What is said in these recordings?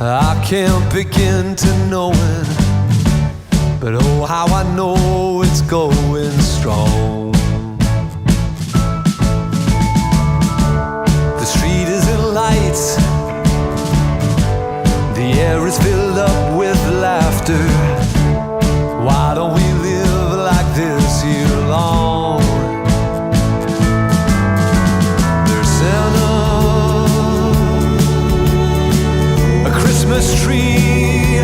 I can't begin to know it, but oh, how I know it's going strong. The street is in lights, the air is filled up with laughter. Why don't we live like this year long? There's Santa, a Christmas tree,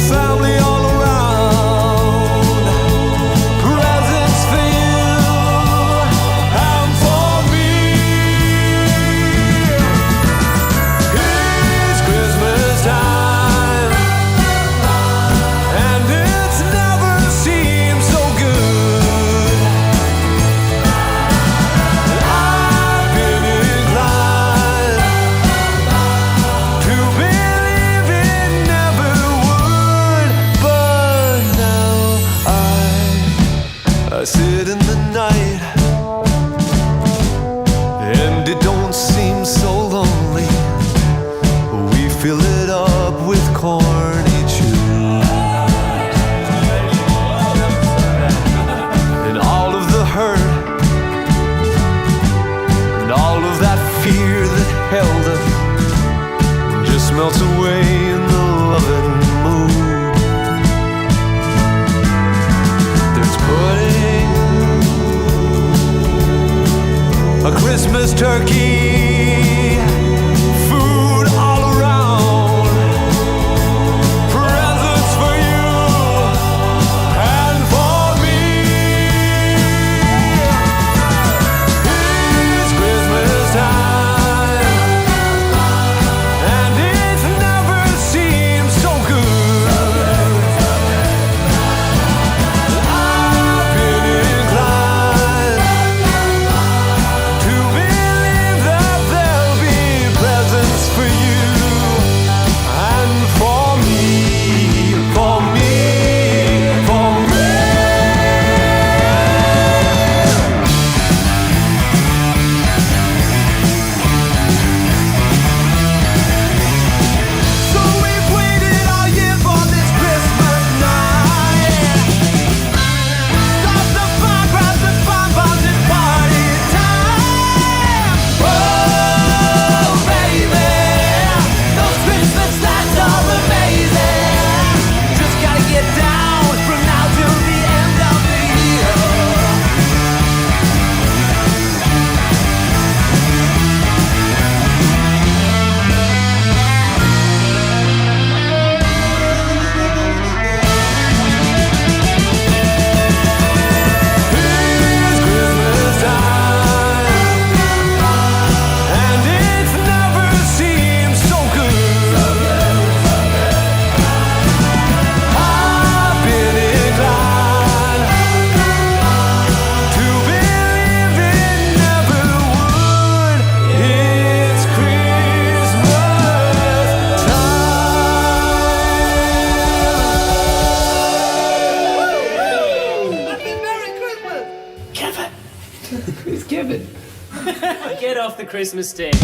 family all around, presents for you and for me. It's Christmas time, and it's never seemed so good. I've been inclined to believe it never would, but now I sit in the night, and it don't seem so lonely. We fill it up with corny tunes, and all of the hurt and all of that fear that held us just melts away in the loving mood. There's pudding, a Christmas turkey, food all around, presents for you and for me. It's Christmas time, and it's never seemed so good. I've been inclined to believe that there'll be presents for you and for me, for me, for me. So we've waited all year for this Christmas night. Stop the fun, grab the bonbons, it's party time. Oh, baby, those Christmas lights are amazing. Just gotta get down from now till the end of the year. It's Christmas time, and it's never seemed so good. I've been inclined to believe it never would. It's Christmas time. Merry Christmas! Kevin! Who's Kevin? Get off the Christmas stage.